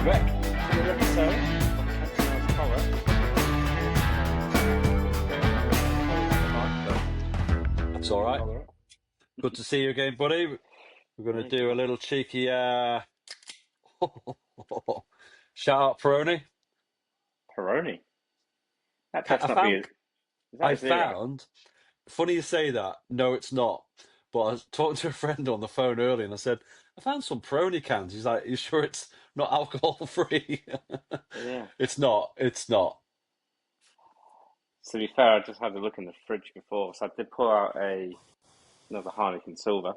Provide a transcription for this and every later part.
back to another episode of Cantona's Horror. That's all right. All right. Good to see you again, buddy. We're going to do a little cheeky shout out Peroni. Peroni. That I best not be. found, Is that I a zero? found, funny you say that. No, it's not. But I was talking to a friend on the phone earlier and I said, I found some Peroni cans. He's like, you sure it's not alcohol free? Yeah. It's not. It's not. To be fair, I just had a look in the fridge before, so I did pull out another Heineken Silver,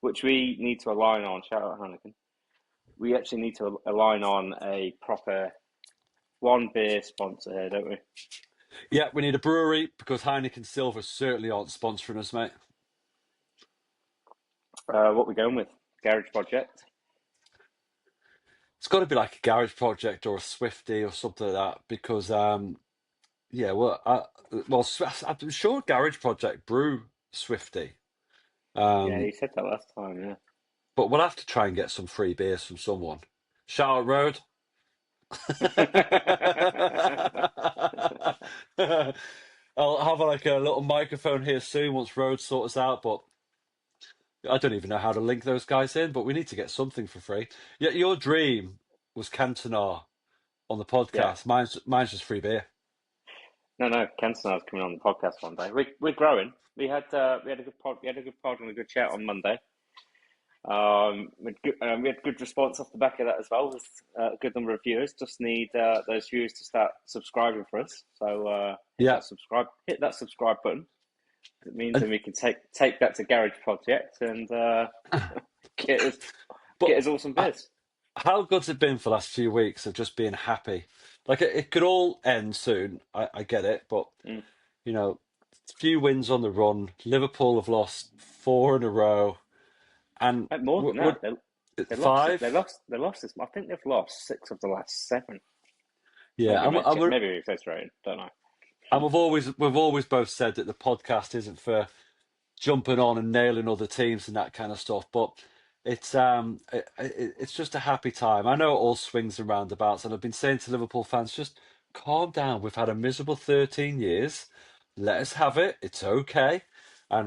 which we need to align on. Shout out Heineken. We actually need to align on a proper one beer sponsor here, don't we? Yeah, we need a brewery because Heineken Silver certainly aren't sponsoring us, mate. What we going with? Garage Project. It's got to be like a garage project or a Swifty or something like that because yeah, I'm sure Garage Project brew Swifty, Yeah, um, you said that last time. Yeah. but we'll have to try and get some free beers from someone. Shout out Road. I'll have like a little microphone here soon once Road sorts us out, but I don't even know how to link those guys in. But we need to get something for free. Yeah, your dream was Cantona on the Yeah. podcast. Mine's just free beer. No. Cantona coming on the podcast one day. We're growing. We had a good pod and a good chat on Monday. We had good response off the back of that as well. With a good number of viewers. Just need those viewers to start subscribing for us. So Yeah, hit that subscribe button. It means and, that we can take that to Garage Project and get us but get us all some I, beers. how good's it been for the last few weeks of just being happy? Like it could all end soon. I get it, but Mm. you know, few wins on the run. Liverpool have lost four in a row, and More than that, they lost. five. They lost this. I think they've lost 6 of the last 7. Yeah, Maybe we're exaggerating. Don't know. and we've always both said that the podcast isn't for jumping on and nailing other teams and that kind of stuff, but it's just a happy time. I know it all swings and roundabouts, and I've been saying to Liverpool fans, just calm down. We've had a miserable 13 years. Let us have it. It's okay. And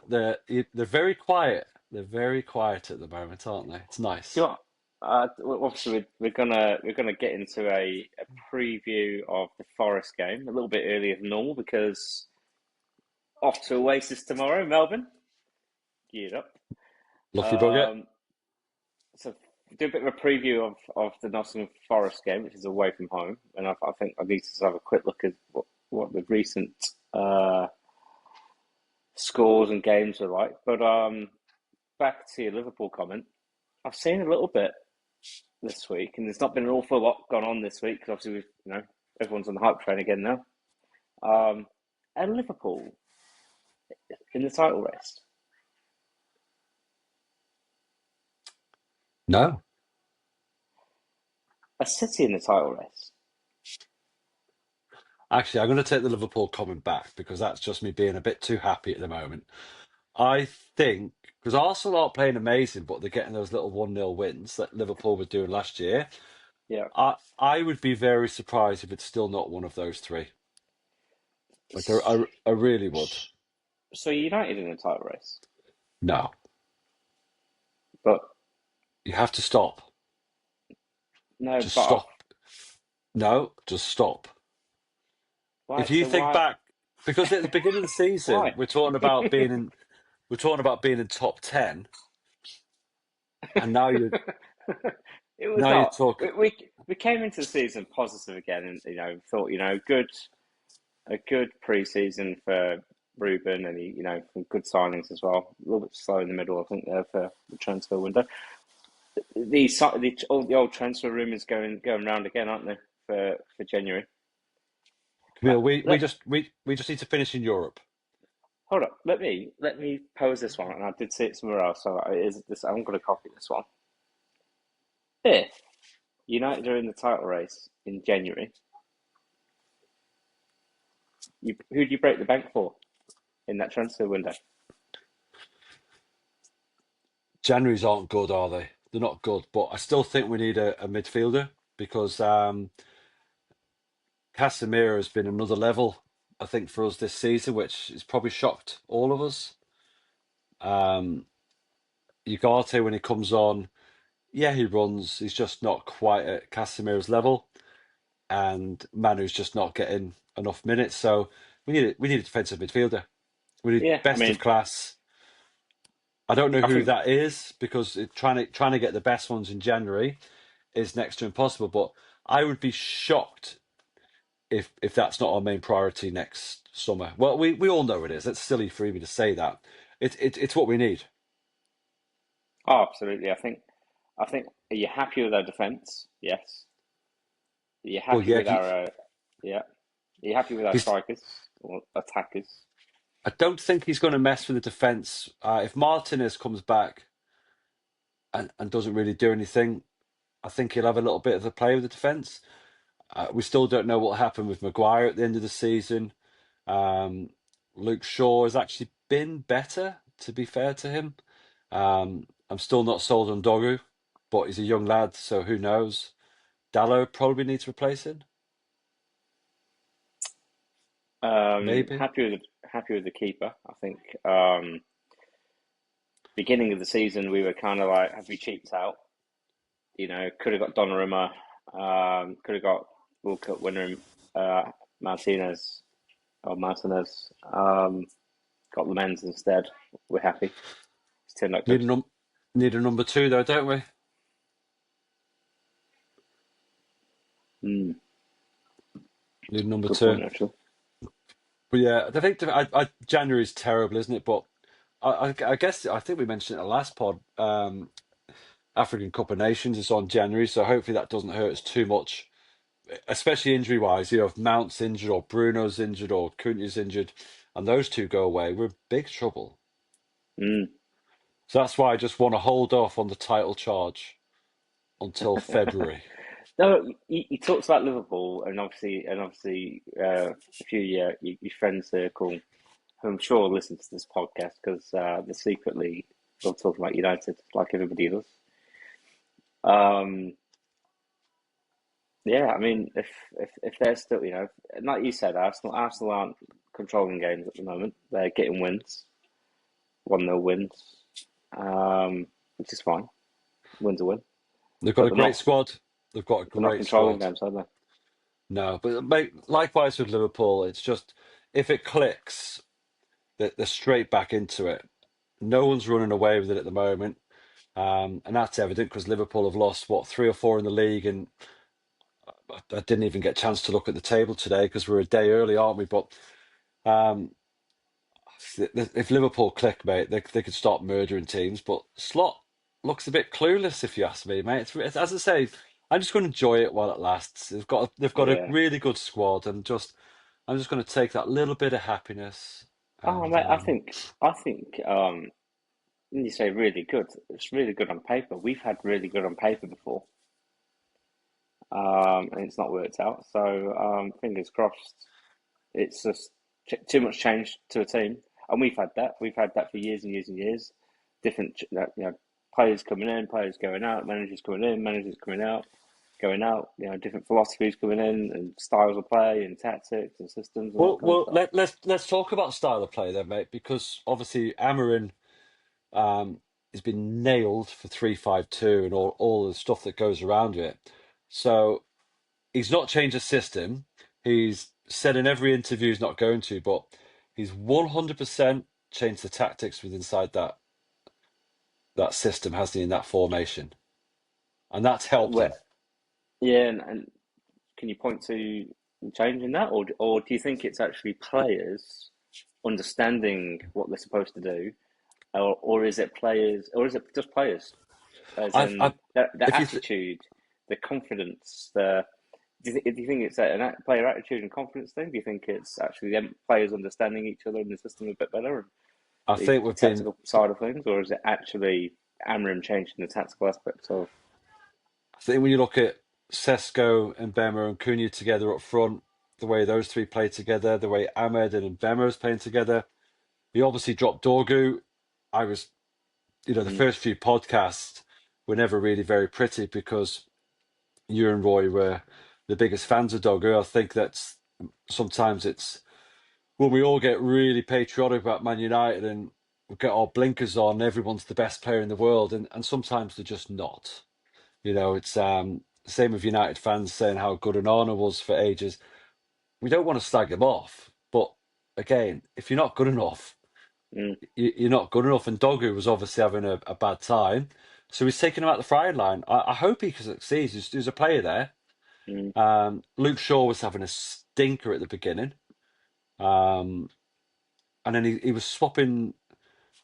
they're very quiet. They're very quiet at the moment, aren't they? It's Do nice. you know obviously, we're gonna get into a preview of the Forest game a little bit earlier than normal because off to Oasis tomorrow, Melbourne. Geared up. Lucky bugger. Um, so do a bit of a preview of the Nottingham Forest game, which is away from home, and I think I need to have a quick look at what the recent scores and games are like. But back to your Liverpool comment, I've seen a little bit this week, and there's not been an awful lot gone on this week because obviously everyone's on the hype train again now. And Liverpool in the title race. No. A City in the title race. Actually, I'm going to take the Liverpool comment back because that's just me being a bit too happy at the moment. I think because Arsenal aren't playing amazing, but they're getting those little 1-0 wins that Liverpool were doing last year. Yeah. I would be very surprised if it's still not one of those three. Like I really would. So United in the title race, No, but you have to stop. no, Just but stop. No, just stop. why? If you So think why? back, because at the beginning of the season, Why? we're talking about being in top 10, and now you're It was now you're not. talking. We came into the season positive again, and thought a good pre-season for Ruben, and some good signings as well. A little bit slow in the middle, I think, there for the transfer window. All the old transfer rumours going round again, aren't they, for January? Camille, we Let just need to finish in Europe. Hold up. Let me pose this one, and I did see it somewhere else, so I'm going to copy this one. If United are in the title race in January, who do you break the bank for in that transfer window? Januaries aren't good, are they? they're not good. But I still think we need a midfielder because Casemiro has been another level, I think, for us this season, which has probably shocked all of us. Um, Ugarte, when he comes on, yeah, he runs. He's just not quite at Casemiro's level, and Manu's just not getting enough minutes. So we need a defensive midfielder. We need Yeah, I best of mean, class. I don't know I who think. that is because trying to get the best ones in January is next to impossible. But I would be shocked if that's not our main priority next summer. Well, we all know it is. It's silly for me to say that. It's what we need. Oh, absolutely. I think. Are you happy with our defense? Yes. Are you Well, happy yeah, with our? Yeah. Are you happy with our he's. strikers or attackers? I don't think he's going to mess with the defense. If Martinez comes back and doesn't really do anything, I think he'll have a little bit of a play with the defense. We still don't know what happened with Maguire at the end of the season. Um, Luke Shaw has actually been better, to be fair to him. I'm still not sold on Dogu, but he's a young lad, so who knows? Dallo probably needs replacing, maybe. Happy with the keeper. I think beginning of the season we were kind of like, have we cheaped out? Could have got Donnarumma, could have got World Cup winner uh, Martinez or Martinez. Got Lamens instead. We're happy. It's turned out Need good. a need a number two though, don't we? Mm, Need a number good two. point, actually. But yeah, I think January is terrible, isn't it? But I guess I think we mentioned it in the last pod. African Cup of Nations is on January, so hopefully that doesn't hurt us too much, especially injury wise. If Mount's injured or Bruno's injured or Cunha's injured, and those two go away, we're in big trouble. Mm. So that's why I just want to hold off on the title charge until February. No, you talked about Liverpool, and obviously, a few your friend circle, who I'm sure listen to this podcast because they secretly love talking about United, like everybody does. Um, yeah, I mean, if they're still, like you said, Arsenal aren't controlling games at the moment. They're getting wins, 1-0 wins, which is fine. Win's a win, They've got but a they're great not squad. They've got a they're not great controlling squad. games, are they? No, but mate, likewise with Liverpool, it's just if it clicks, they're straight back into it. No one's running away with it at the moment. And that's evident because Liverpool have lost, what, three or four in the league. And I didn't even get a chance to look at the table today because we're a day early, aren't we? But um, if Liverpool click, mate, they could start murdering teams. But Slot looks a bit clueless, if you ask me, mate. As I say, I'm just going to enjoy it while it lasts. They've got a Yeah. really good squad, and I'm just going to take that little bit of happiness. Oh, And mate, I think when you say really good, it's really good on paper. We've had really good on paper before, and it's not worked out. So fingers crossed. It's just too much change to a team, and we've had that. We've had that for years and years and years. Different, players coming in, players going out, managers coming in, managers coming out, going out. Different philosophies coming in, and styles of play, and tactics, and systems, and all well, that kind of well, stuff. let's talk about style of play then, mate, because obviously Amarin has been nailed for 3-5-2 and all the stuff that goes around it. So he's not changed the system. He's said in every interview he's not going to, but he's 100% changed the tactics with inside that system, hasn't he, in that formation? And that's helped Where, him. yeah, and can you point to changing that, or do you think it's actually players understanding what they're supposed to do, or is it players, or is it just players, as I in the if you attitude, the confidence, the do you think it's an player attitude and confidence thing? Do you think it's actually them players understanding each other and the system a bit better, and I the, think the we've been. technical side of things, or is it actually Amram changing the tactical aspects of? I think when you look at Sesko and Bema and Cunha together up front, the way those three play together, the way Ahmed and Bema is playing together, he obviously dropped Dorgu. I was, the Mm, first few podcasts, were never really very pretty because you and Roy were the biggest fans of Dogger. I think that's sometimes it's when we all get really patriotic about Man United and we get our blinkers on, everyone's the best player in the world, and sometimes they're just not. It's same with United fans saying how good Onana was for ages. We don't want to slag him off, but again, if you're not good enough, Mm, you're not good enough. And Dogu was obviously having a bad time, so he's taking him out the firing line. I hope he succeeds. There's a player there. mm. Luke Shaw was having a stinker at the beginning, um, and then he was swapping.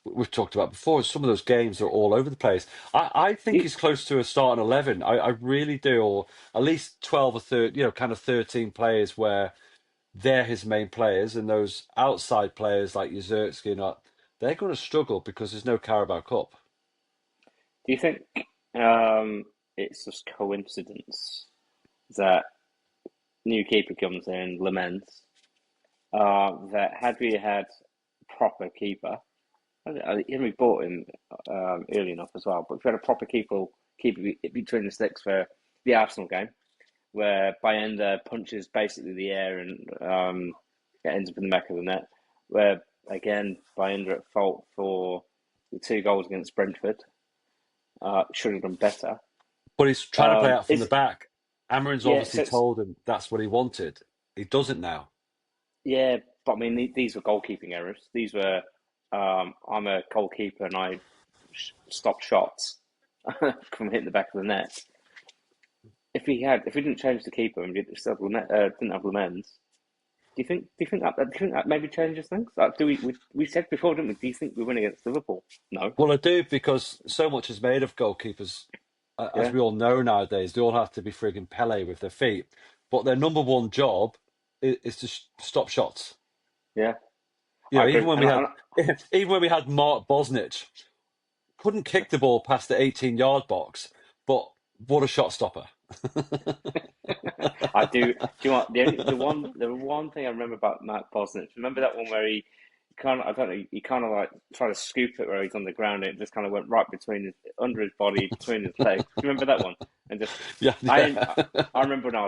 We've talked about before. Some of those games are all over the place. I think You, he's close to a starting 11. I really do, or at least 12 or 13, kind of 13 players where they're his main players, and those outside players like Yezertsky and that, they're going to struggle because there's no Carabao Cup. do you think it's just coincidence that new keeper comes in, laments, that had we had proper keeper, we bought him early enough as well, but if we had a proper keeper between the sticks for the Arsenal game, where Bayenda punches basically the air and it ends up in the back of the net, where again Bayenda at fault for the 2 goals against Brentford, should have done better. But he's trying to play out from the Is back. Amarin's Yeah, obviously so it's, told him that's what he wanted. He doesn't now. yeah, but I mean these were goalkeeping errors. These were I'm a goalkeeper and I stop shots from hitting the back of the net. If we didn't change the keeper and we still didn't have Lamens, do you think that maybe changes things? Like, we said before, didn't we? Do you think we win against Liverpool? No. Well, I do because so much is made of goalkeepers. As Yeah. we all know nowadays, they all have to be frigging Pele with their feet. But their number one job is to stop shots. Yeah. I Even agree. when we had, even when we had Mark Bosnich, couldn't kick the ball past the 18-yard box, but what a shot stopper! I do. Do you know what? The one thing I remember about Matt Bosnich. Remember that one where he kind of, I don't know, he kind of like tried to scoop it where he's on the ground and it just kind of went right between under his body, between his legs. Do you remember that one? And just, Yeah, I, yeah. I remember when I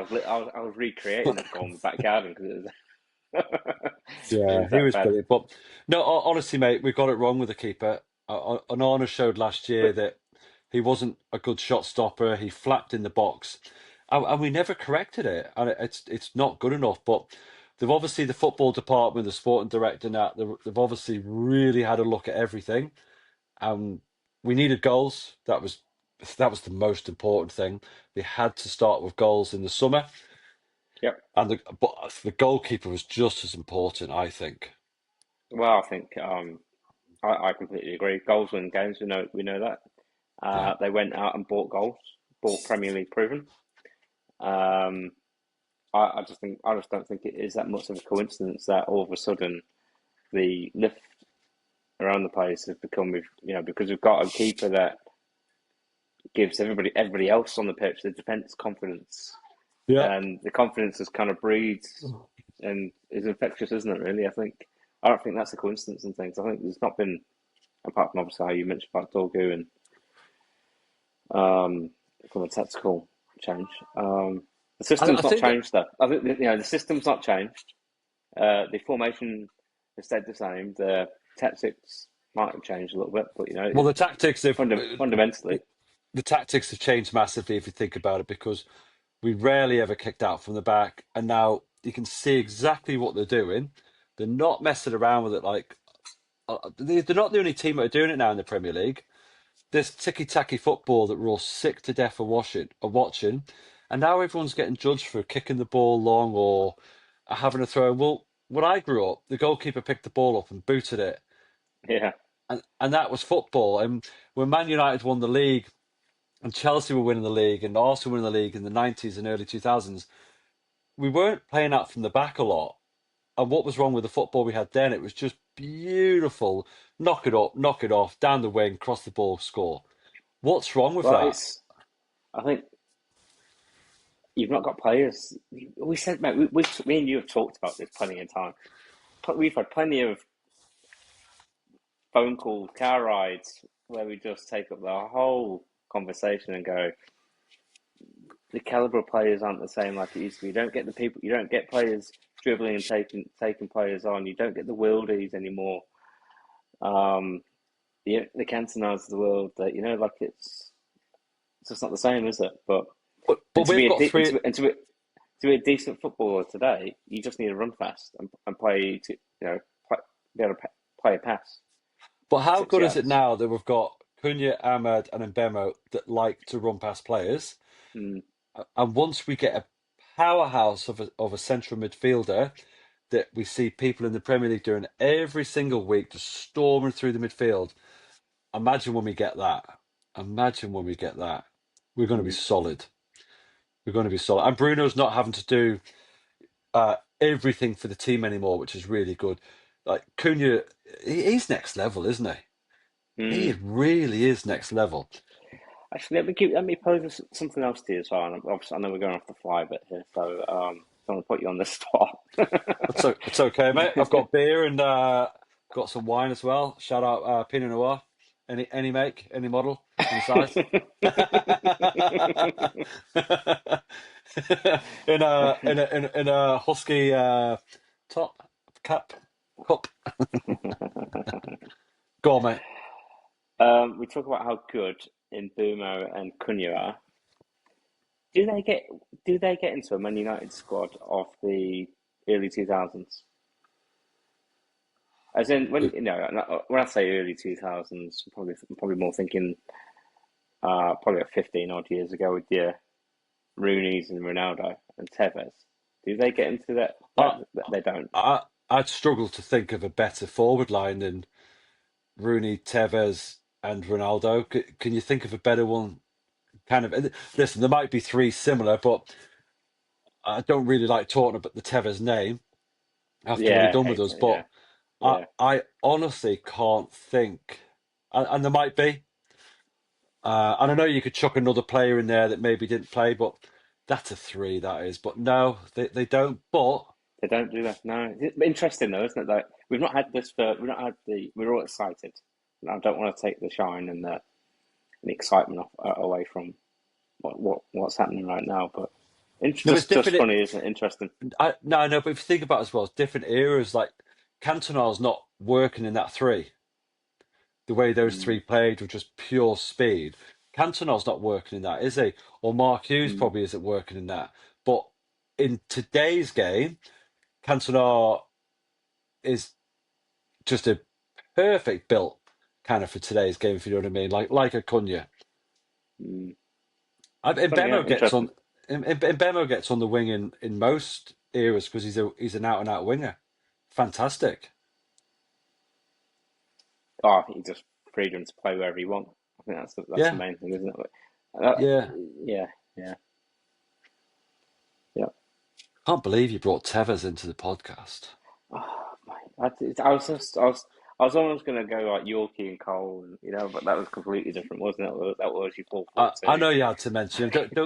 was recreating that goal in the back garden because it Yeah, was he that was bad. brilliant. But no, honestly, mate, we got it wrong with the keeper. Onana showed last year But that he wasn't a good shot stopper. He flapped in the box, and we never corrected it. And it's not good enough. But they've obviously the football department, the sporting director, and that they've obviously really had a look at everything. And we needed goals. That was the most important thing. They had to start with goals in the summer, yep. and the goalkeeper was just as important, I think. Well, I think I completely agree. Goals win games. We know that. Yeah. They went out and bought goals, bought Premier League proven. Um, I just don't think it is that much of a coincidence that all of a sudden the lift around the place has become because we've got a keeper that gives everybody else on the pitch the defence confidence, Yeah. and the confidence has kind of breeds and is infectious, isn't it? Really, I don't think that's a coincidence and things. I think there's not been, apart from obviously how you mentioned about Dorgu and from a tactical change. The I system's not think changed though. I think the system's not changed. The formation has stayed the same. The tactics might have changed a little bit, but well the tactics have fundamentally, the tactics have changed massively if you think about it because we rarely ever kicked out from the back, and now you can see exactly what they're doing. They're not messing around with it like they're not the only team that are doing it now in the Premier League. This ticky-tacky football that we're all sick to death of watching, and now everyone's getting judged for kicking the ball long or having a throw. Well, when I grew up, the goalkeeper picked the ball up and booted it, yeah, and that was football. And when Man United won the league, and Chelsea were winning the league, and Arsenal were winning the league in the 90s and early 2000s, we weren't playing out from the back a lot. And what was wrong with the football we had then? It was just beautiful. Knock it up, knock it off, down the wing, cross the ball, score. What's wrong with well, that? it's. I think you've not got players. We said, mate, me and you have talked about this plenty of time. We've had plenty of phone calls, car rides where we just take up the whole. conversation and go, the caliber of players aren't the same like it used to be. You don't get the people. You don't get players dribbling and taking players on. You don't get the worldies anymore. Um, the Cantonas of the world. That like it's just not the same, is it? But and But we've got and three. to be a decent footballer today, you just need to run fast and play to play, be able to play a pass But how six good is it yards. now that we've got Cunha, Ahmed, and Mbemo that like to run past players? Mm, And once we get a powerhouse of a central midfielder that we see people in the Premier League doing every single week, just storming through the midfield. Imagine when we get that. Imagine when we get that. We're going to be mm, solid. We're going to be solid. And Bruno's not having to do everything for the team anymore, which is really good. Like Cunha, he's next level, isn't he? He mm. really is next level. Actually, let me pose something else to you as well. And obviously, I know we're going off the fly a bit here, so don't want to put you on the spot. It's okay, mate. I've got beer and got some wine as well. Shout out Pinot Noir. Any make, any model, any size. In a husky top cap cup. Go on, mate. We talk about how good in Bumo and Cunha are. Do they get do they get into a Man United squad of the early 2000s? As in when when I say early 2000s, probably more thinking probably like 15 odd years ago with your Rooney's and Ronaldo and Tevez. Do they get into I, that they don't? I'd struggle to think of a better forward line than Rooney, Tevez, and Ronaldo. Can you think of a better one? Kind of. Listen, there might be three similar, but I don't really like talking about the Tevez name after what he Yeah, done with hate us. it. Yeah, But yeah. I honestly can't think, and there might be. And I know you could chuck another player in there that maybe didn't play, but that's a three, that is. But no, they don't. But They don't do that. No, it's interesting though, isn't it? Like we've not had the. We're all excited. And I don't want to take the shine and the excitement away from what's happening right now. But no, it's just different. funny, isn't it? Interesting. No, I know, but if you think about it as well, it's different eras. Like Cantona's not working in that three. The way those Mm, three played with just pure speed. Cantona's not working in that, is he? Or Mark Hughes mm, probably isn't working in that. But in today's game, Cantona is just a perfect built kind of for today's game, if you know what I mean. Like a Cunha. mm. And Funny, yeah, Bemo gets interesting. on. And Bemo gets on the wing in most eras because he's an out and out winger. Fantastic. Oh, I think he just freedom to play wherever you want. I think that's the Yeah, main thing, isn't it? yeah. Yeah, yeah, yeah. Can't believe you brought Tevez into the podcast. Oh, mate. I was almost gonna go like Yorkie and Cole, and, but that was completely different, wasn't it? That was your 4-4-2. I know you had to mention him.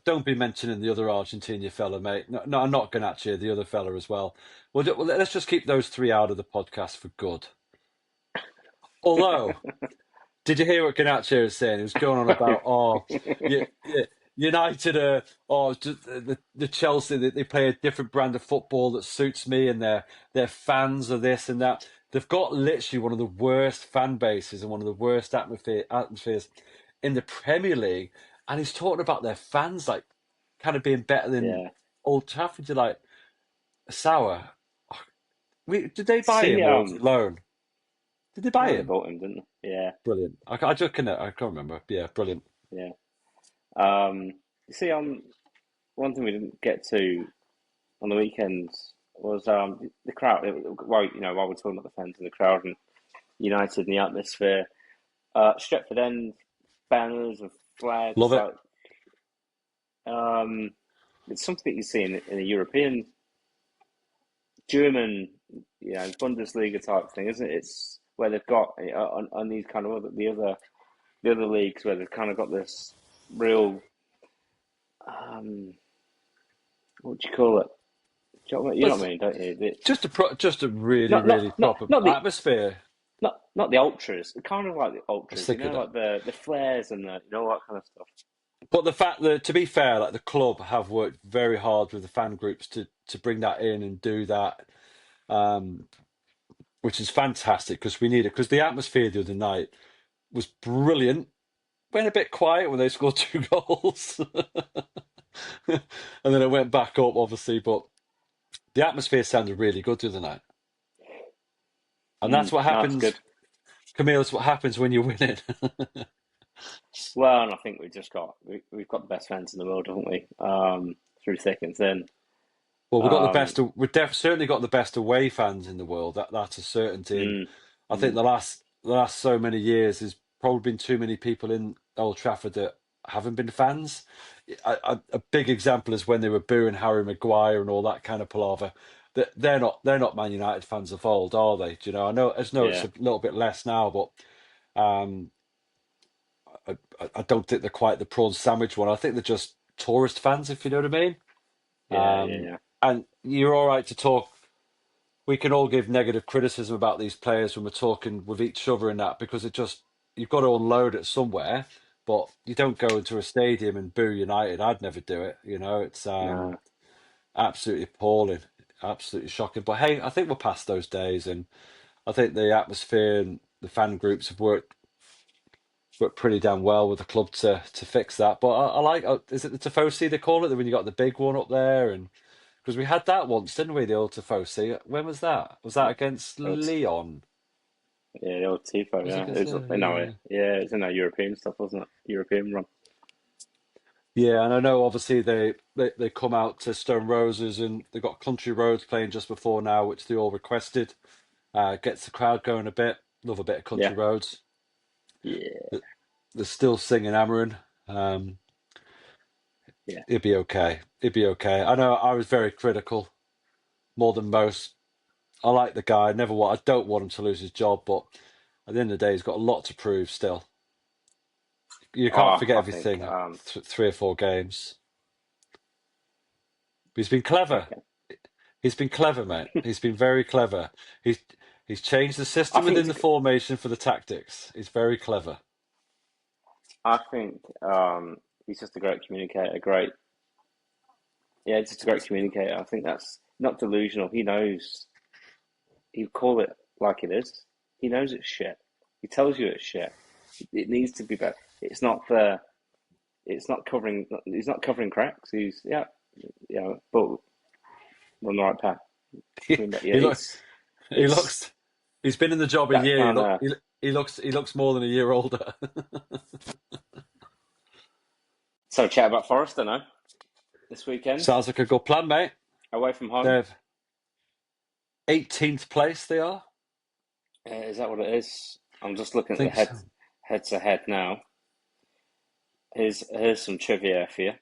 Don't be mentioning the other Argentina fella, mate. No, I'm not going at you. The other fella as well. Well, let's just keep those three out of the podcast for good. Although, did you hear what Ganacho was saying? He was going on about, United are, the Chelsea, they play a different brand of football that suits me, and they're fans of this and that. They've got literally one of the worst fan bases and one of the worst atmospheres in the Premier League. And he's talking about their fans like kind of being better than Yeah. Old Trafford. You're like, sour. Did they buy See, him or was it loan? Did they buy no, they him? bought him, didn't they? Yeah, Brilliant. I just can I can't remember. Yeah, brilliant. yeah. You see, one thing we didn't get to on the weekends was the crowd. While we're talking about the fans and the crowd and United and the atmosphere, Stretford End banners and flags, Love it. like um, it's something that you see in a European, German, Bundesliga type thing, isn't it? It's where they've got on these kind of the other leagues where they've kind of got this real um, what do you call it? You know what I But mean, don't you? just a really Not really proper not the atmosphere. not the ultras, kind of like the I was ultras, thinking that. like the flares and the all that kind of stuff. But the fact that, to be fair, like the club have worked very hard with the fan groups to bring that in and do that, um, which is fantastic because we need it. Because the atmosphere the other night was brilliant. Went a bit quiet when they scored two goals, and then it went back up, obviously. But the atmosphere sounded really good the other night, and that's what No, it's happens, good. Camille. That's what happens when you win it. Well, and I think we've got the best fans in the world, haven't we? Through thick and thin. Well, we've got the Um, best. Certainly got the best away fans in the world. That's a certainty. And mm, I think mm, the last so many years, there's probably been too many people in Old Trafford that haven't been fans. A big example is when they were booing Harry Maguire and all that kind of palaver. That they're not Man United fans of old, are they? Do you know? I know it's yeah, a little bit less now, but I don't think they're quite the prawn sandwich one. I think they're just tourist fans, if you know what I mean. yeah, Um, yeah, and you're all right to talk. We can all give negative criticism about these players when we're talking with each other and that because it just you've got to unload it somewhere. But you don't go into a stadium and boo United. I'd never do it. It's yeah. absolutely appalling, absolutely shocking. But hey, I think we're past those days, and I think the atmosphere and the fan groups have worked pretty damn well with the club to fix that. But I like, is it the Tifosi they call it? When you got the big one up there, and because we had that once, didn't we? The old Tifosi. When was that? Was that Yeah, against old, Leon? yeah, the old Tifo. Was it Yeah, against it. Yeah, it's in our European stuff, wasn't it? European run. yeah, and I know obviously they come out to Stone Roses and they've got Country Roads playing just before now, which they all requested. Gets the crowd going a bit. Love a bit of Yeah, Country Roads. yeah, They're still singing Amarin. Um, yeah. it'd be okay. It'd be okay. I know I was very critical, more than most. I like the guy. I don't want him to lose his job, but at the end of the day, he's got a lot to prove still. You can't Oh, forget I think everything. 3 or 4 games. But he's been clever. okay. He's been clever, mate. He's been very clever. He's he's changed the I system think within it's the formation for the tactics. He's very clever. I think he's just a great communicator. Great, yeah, just a great communicator. I think that's not delusional. He knows. He call it like it is. He knows it's shit. He tells you it's shit. It needs to be better. It's not the. It's not covering. He's not covering cracks. He's but we're on the right path. He, Yeah, he look he it's looks he's been in the job a that year. kind of. He looks more than a year older. So chat about Forest, I know this weekend Sounds like a good plan, mate. away from home. They're 18th place. They are. Is that what it is? I'm just I looking at the think so. head to head now. Here's some trivia for you.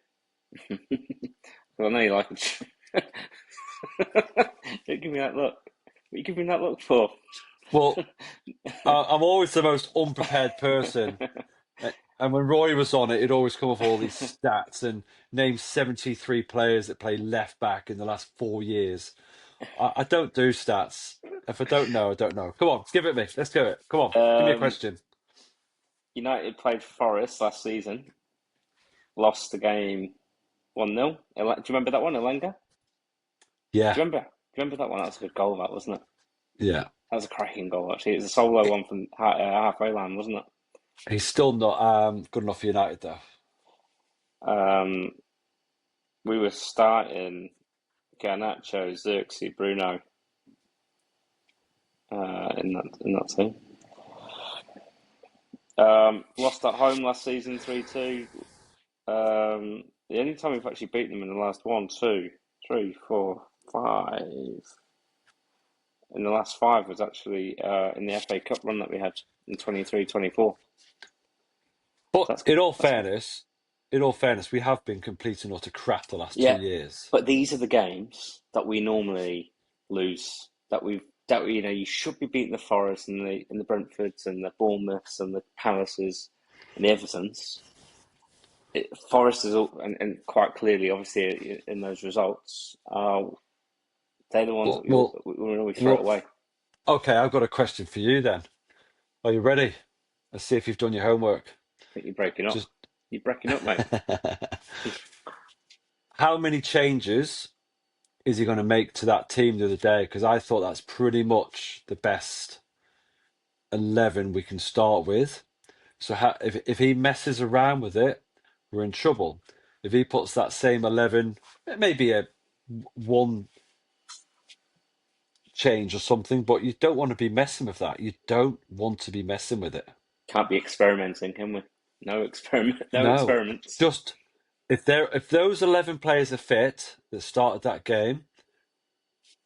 I know you like it. Don't give me that look. What are you giving me that look for? Well, I'm always the most unprepared person. And when Roy was on it, he'd always come up with all these stats and name 73 players that play left back in the last 4 years. I don't do stats. If I don't know, I don't know. Come on, give it me. Let's do it. Come on, give me a um, question. United played Forest last season. Lost the game 1-0. Do you remember that one, Elenga? Yeah, Do you remember that one? That was a good goal, that wasn't it? yeah. That was a cracking goal, actually. It was a solo one from halfway line, wasn't it? He's still not good enough for United, though. Um, we were starting Garnacho, Xerxes, Bruno in that team. Lost at home last season 3-2. The only time we've actually beaten them in the last one, two, three, four, five. In the last five was actually in the FA Cup run that we had in 23-24. But So that's good. That's good. in all fairness, we have been complete and utter crap the last two Yeah, years. but these are the games that we normally lose. You should be beating the Forest and the Brentfords and the Bournemouths and the Palaces and the Evertons. Forest is all, and quite clearly, obviously, in those results, they're the ones that Well, well, we normally throw well. away. Okay, I've got a question for you then. Are you ready? Let's see if you've done your homework. I think you're breaking up. Just You're breaking up, mate. how many changes is he going to make to that team the other day? Because I thought that's pretty much the best 11 we can start with. So if he messes around with it, we're in trouble. If he puts that same 11, it may be a one change or something, but you don't want to be messing with that. You don't want to be messing with it. Can't be experimenting, can we? No experiment. No No, experiments. just if those 11 players are fit that started that game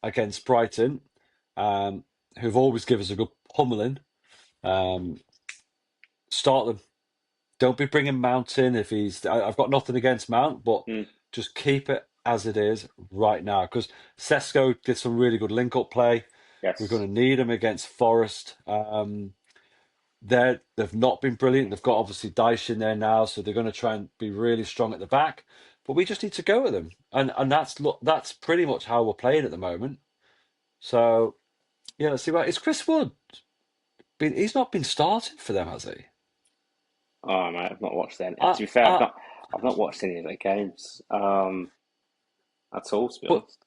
against Brighton, who've always given us a good pummeling, um, start them. Don't be bringing Mount in if he's. I've got nothing against Mount, but Mm, just keep it as it is right now because Sesko did some really good link-up play. We're going yes. to need him against Forest. They've not been brilliant. They've got obviously Dyche in there now, so they're going to try and be really strong at the back. But we just need to go with them, and that's pretty much how we're playing at the moment. So yeah, let's see what is Chris Wood. He's not been starting for them, has he? Oh, mate, I've not watched any. To I, be fair, I've I, not. I've not watched any of their games at all. To be but honest,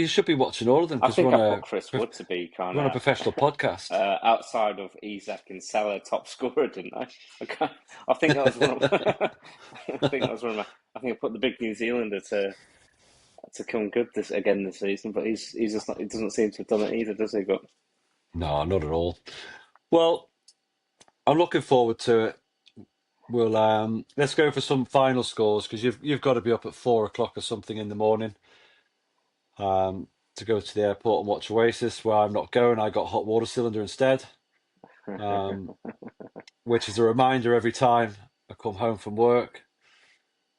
you should be watching all of them I because think I put Chris Wood to be kind we're on a of professional podcast. outside of Isak and Salah top scorer, didn't I? I think that was one of. I think that was one of my. I think I put the big New Zealander to come good this season, but he's just not. He doesn't seem to have done it either, does he? But No, not at all. Well, I'm looking forward to it. We'll let's go for some final scores because you've got to be up at 4 o'clock or something in the morning to go to the airport and watch Oasis. Where I'm not going, I got hot water cylinder instead, um, which is a reminder every time I come home from work.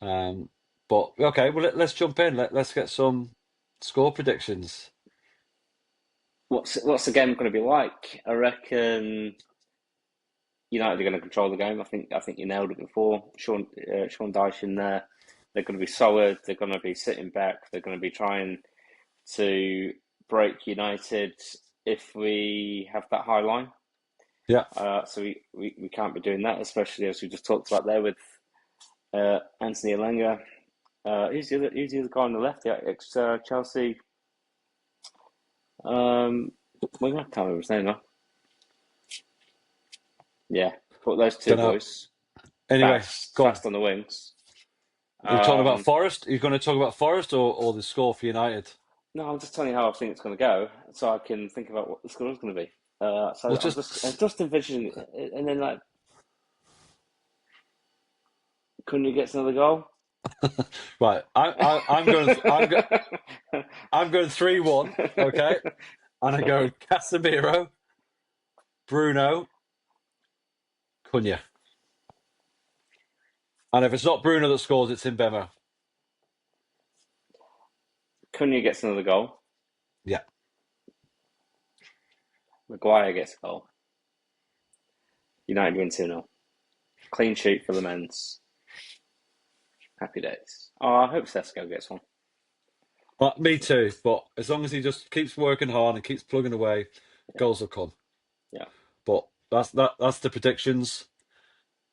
Um, but okay, well let's jump in. Let's get some score predictions. what's the game going to be like? I reckon United are going to control the game. I think you nailed it before. Sean Dyche in there. They're going to be solid. They're going to be sitting back. They're going to be trying to break United if we have that high line. Yeah, So we can't be doing that, especially as we just talked about there with Anthony Elanga. Who's the other guy on the left? Yeah, ex Chelsea. Well, I can't remember his name now. Yeah, but those two don't know. boys, Anyway, fast, go on. fast on the wings. Are you talking about Um, Forest? Are you going to talk about Forest or the score for United? no, I'm just telling you how I think it's going to go, so I can think about what the score is going to be. So Well, I'm just envisioning, and then like, couldn't you get another goal? right. I'm going 3-1. Okay, and I go Casemiro, Bruno, Cunha, and if it's not Bruno that scores, it's Mbemo. Cunha gets another goal. Yeah. Maguire gets a goal. United win 2-0. Clean sheet for the men's. Happy days. Oh, I hope Sesko gets one. But me too. But as long as he just keeps working hard and keeps plugging away, Yeah, goals will come. yeah. But that's the predictions.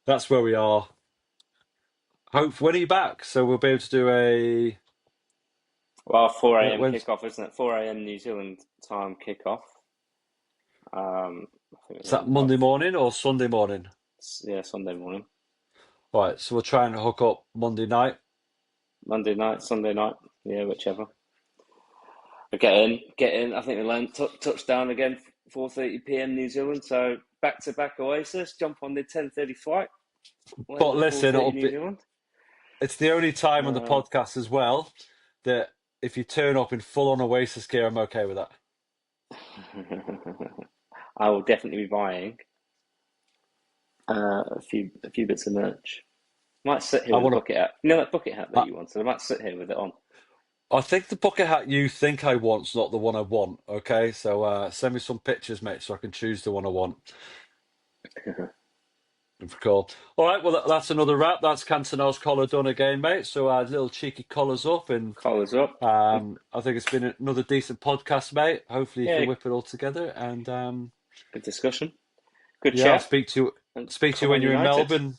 That's where we are. Hope when are you back? So we'll be able to do a Well, 4 a.m. when kickoff, isn't it? 4 a.m. New Zealand time kickoff. I think is it's that Monday morning or Sunday morning? yeah, Sunday morning. All right, so we'll try and hook up Monday night. Monday night, Sunday night. Yeah, whichever. But get in. I think we land touchdown again, 4:30 p.m. New Zealand. So back to back Oasis. Jump on the 10:30 flight. Land But at listen, 4:30 New Zealand. it's the only time on the Um, podcast as well that if you turn up in full on Oasis gear, I'm okay with that. I will definitely be buying a few bits of merch. Might sit here I with a want bucket hat. You know that bucket hat that to. you wanted? I might sit here with it on. I think the bucket hat you think I want's not the one I want. Okay, so send me some pictures, mate, so I can choose the one I want. Cool. All right, well that's another wrap. That's Cantona's collar done again, mate. So little cheeky collars up, and Collars up. I think it's been another decent podcast, mate. Hopefully you can Yeah, whip it all together, and good discussion. Good Yeah, I'll chat, and speak to you come when on you're in United. Melbourne.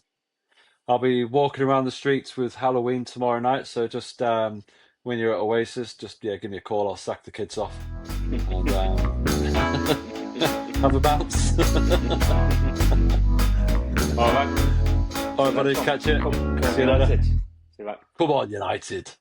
I'll be walking around the streets with Halloween tomorrow night. So just when you're at Oasis, just yeah, give me a call. I'll sack the kids off and have a bounce. All right, All see right, you next buddy. one. Catch you. Come on See you later. United. See you later. Come on, United.